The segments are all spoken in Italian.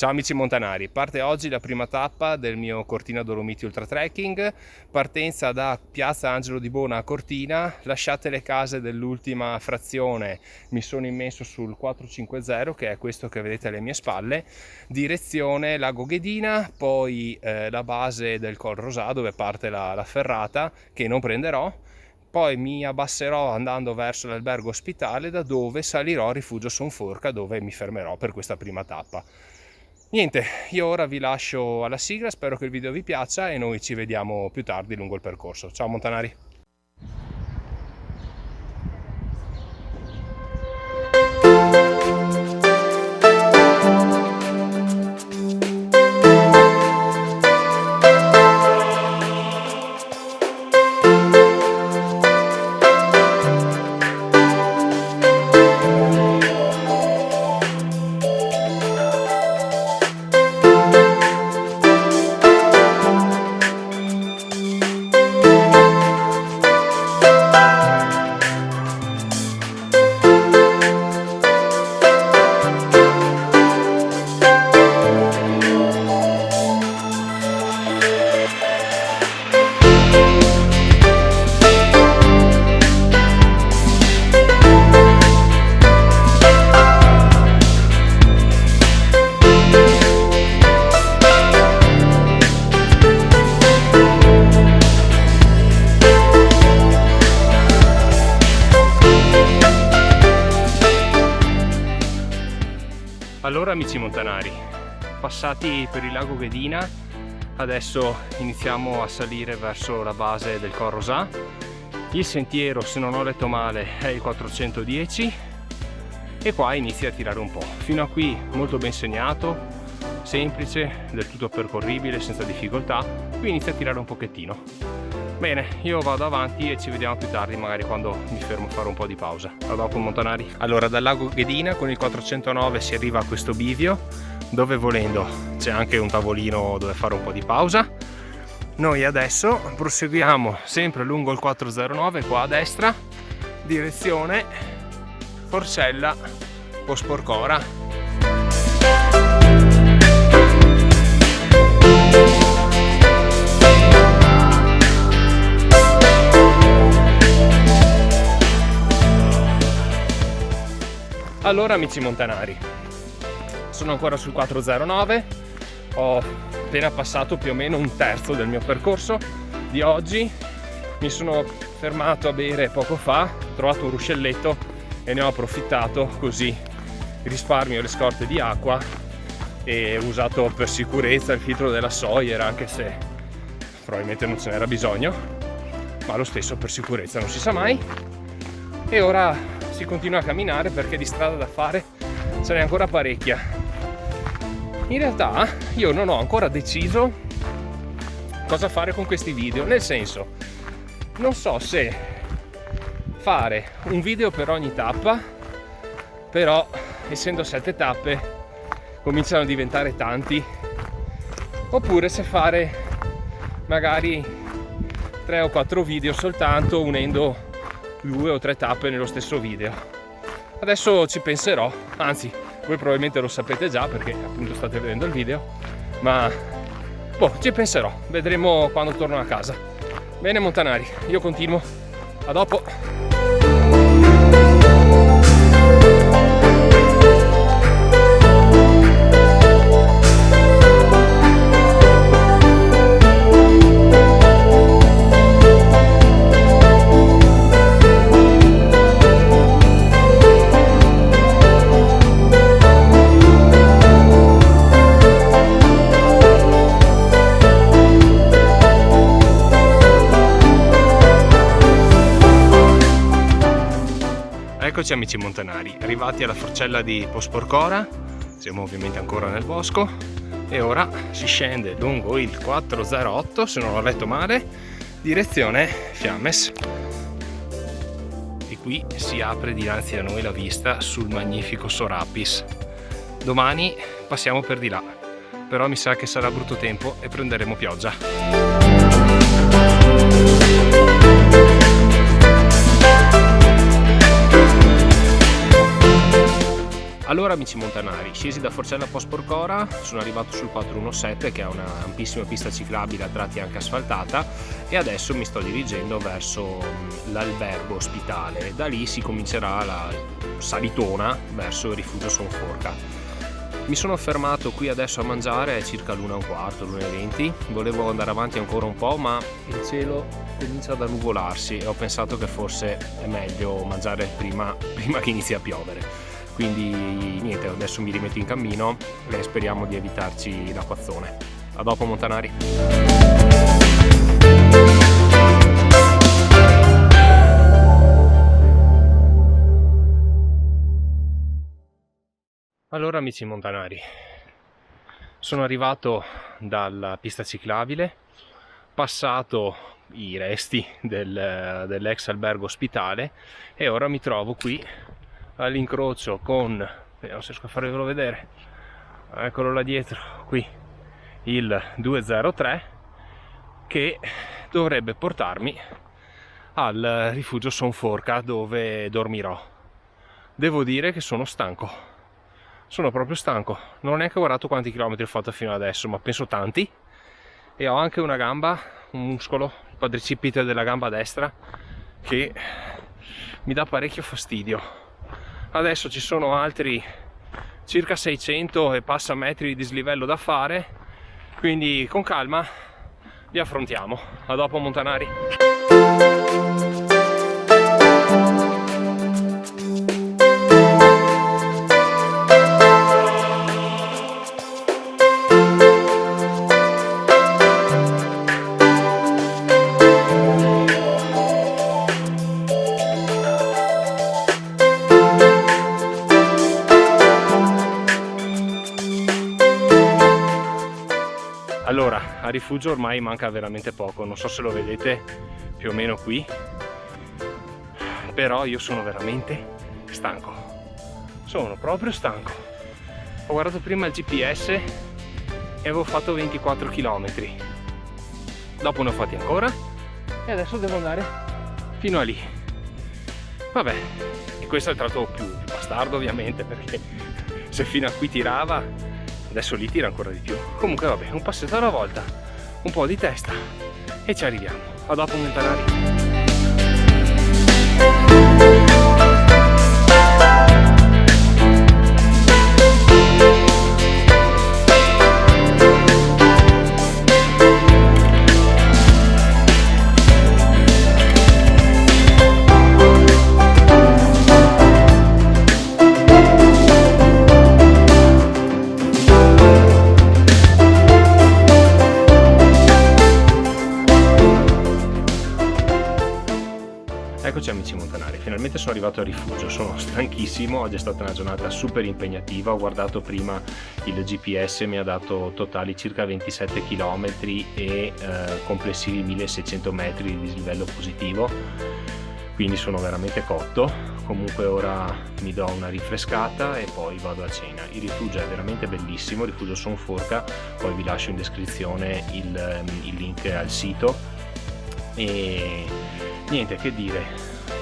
Ciao amici montanari, parte oggi la prima tappa del mio Cortina Dolomiti Ultra Trekking, partenza da Piazza Angelo di Bona a Cortina, lasciate le case dell'ultima frazione, mi sono immesso sul 450 che è questo che vedete alle mie spalle, direzione Lago Ghedina, poi la base del Col Rosà dove parte la ferrata che non prenderò, poi mi abbasserò andando verso l'albergo ospitale da dove salirò a Rifugio Sonforca dove mi fermerò per questa prima tappa. Niente, io ora vi lascio alla sigla, spero che il video vi piaccia e noi ci vediamo più tardi lungo il percorso. Ciao montanari! Allora amici montanari, passati per il lago Ghedina, adesso iniziamo a salire verso la base del Col Rosà. Il sentiero, se non ho letto male, è il 410 e qua inizia a tirare un po'. Fino a qui molto ben segnato, semplice, del tutto percorribile, senza difficoltà. Qui inizia a tirare un pochettino. Bene, io vado avanti e ci vediamo più tardi, magari quando mi fermo a fare un po' di pausa. A dopo montanari. Allora, dal lago Ghedina con il 409 si arriva a questo bivio, dove volendo c'è anche un tavolino dove fare un po' di pausa. Noi adesso proseguiamo sempre lungo il 409 qua a destra, direzione Forcella Posporcora. Allora amici montanari, sono ancora sul 409, ho appena passato più o meno un terzo del mio percorso di oggi, mi sono fermato a bere poco fa, ho trovato un ruscelletto e ne ho approfittato, così risparmio le scorte di acqua e ho usato per sicurezza il filtro della Sawyer, anche se probabilmente non ce n'era bisogno, ma lo stesso per sicurezza, non si sa mai. E ora si continua a camminare perché di strada da fare ce n'è ancora parecchia. In realtà io non ho ancora deciso cosa fare con questi video, nel senso non so se fare un video per ogni tappa, però essendo 7 tappe cominciano a diventare tanti, oppure se fare magari 3 o 4 video soltanto unendo 2 o 3 tappe nello stesso video. Adesso ci penserò, anzi voi probabilmente lo sapete già perché appunto state vedendo il video, ma ci penserò, vedremo quando torno a casa. Bene montanari, io continuo, a dopo. Eccoci amici montanari, arrivati alla forcella di Posporcora, siamo ovviamente ancora nel bosco e ora si scende lungo il 408, se non ho letto male, direzione Fiammes. E qui si apre dinanzi a noi la vista sul magnifico Sorapis. Domani passiamo per di là, però mi sa che sarà brutto tempo e prenderemo pioggia. Allora amici montanari, scesi da Forcella Post Porcora, sono arrivato sul 417 che è una ampissima pista ciclabile a tratti anche asfaltata, e adesso mi sto dirigendo verso l'albergo ospitale. Da lì si comincerà la salitona verso il rifugio Son Forca. Mi sono fermato qui adesso a mangiare, è circa l'1:15, l'1:20. Volevo andare avanti ancora un po', ma il cielo comincia ad annuvolarsi e ho pensato che forse è meglio mangiare prima che inizi a piovere. Quindi niente, adesso mi rimetto in cammino e speriamo di evitarci l'acquazzone. A dopo montanari. Allora amici montanari, sono arrivato dalla pista ciclabile, passato i resti dell'ex albergo ospitale e ora mi trovo qui all'incrocio con, non riesco a farvelo vedere, eccolo là dietro, qui il 203 che dovrebbe portarmi al rifugio Son Forca dove dormirò. Devo dire che sono stanco, sono proprio stanco, non ho neanche guardato quanti chilometri ho fatto fino adesso, ma penso tanti, e ho anche una gamba, un muscolo, il quadricipite della gamba destra che mi dà parecchio fastidio. Adesso ci sono altri circa 600 e passa metri di dislivello da fare, quindi con calma li affrontiamo. A dopo montanari. Allora, a rifugio ormai manca veramente poco, non so se lo vedete più o meno qui, però io sono veramente stanco, sono proprio stanco. Ho guardato prima il GPS e avevo fatto 24 km, dopo ne ho fatti ancora e adesso devo andare fino a lì. Vabbè, e questo è il tratto più bastardo ovviamente, perché se fino a qui tirava, adesso lì tira ancora di più. Comunque vabbè, un passetto alla volta, un po' di testa e ci arriviamo. A dopo montanari. Eccoci amici montanari, finalmente sono arrivato al rifugio, sono stanchissimo, oggi è stata una giornata super impegnativa, ho guardato prima il GPS, mi ha dato totali circa 27 km e complessivi 1600 metri di dislivello positivo, quindi sono veramente cotto. Comunque ora mi do una rinfrescata e poi vado a cena. Il rifugio è veramente bellissimo, il rifugio Son Forca, poi vi lascio in descrizione il link al sito e niente che dire,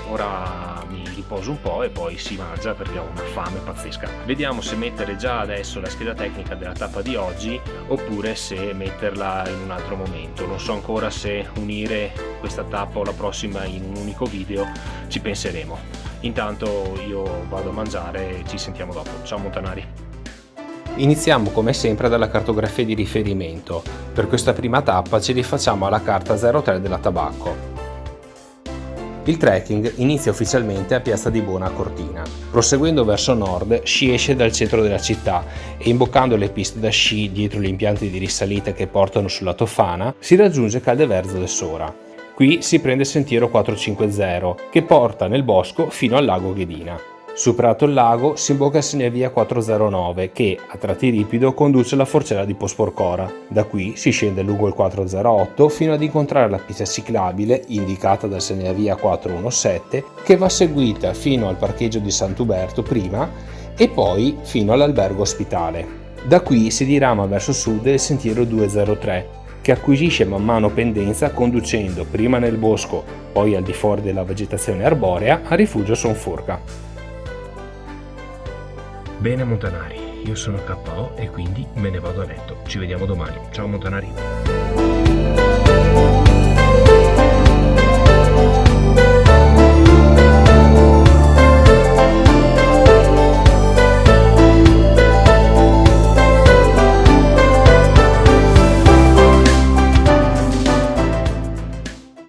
ora mi riposo un po' e poi si mangia perché ho una fame pazzesca. Vediamo se mettere già adesso la scheda tecnica della tappa di oggi oppure se metterla in un altro momento. Non so ancora se unire questa tappa o la prossima in un unico video, ci penseremo. Intanto io vado a mangiare e ci sentiamo dopo. Ciao montanari! Iniziamo come sempre dalla cartografia di riferimento. Per questa prima tappa ci rifacciamo alla carta 03 della Tabacco. Il trekking inizia ufficialmente a Piazza di Bona a Cortina. Proseguendo verso nord si esce dal centro della città e imboccando le piste da sci dietro gli impianti di risalita che portano sulla Tofana si raggiunge Caldeverzo del Sora. Qui si prende il sentiero 450 che porta nel bosco fino al lago Ghedina. Superato il lago si imbocca il segnavia 409 che, a tratti ripido, conduce alla Forcella di Post Porcora. Da qui si scende lungo il 408 fino ad incontrare la pista ciclabile, indicata dal segnavia 417, che va seguita fino al parcheggio di Sant'Uberto prima e poi fino all'albergo ospitale. Da qui si dirama verso sud il sentiero 203, che acquisisce man mano pendenza conducendo prima nel bosco, poi al di fuori della vegetazione arborea, a rifugio Son Forca. Bene Montanari, io sono KO e quindi me ne vado a letto. Ci vediamo domani. Ciao Montanari.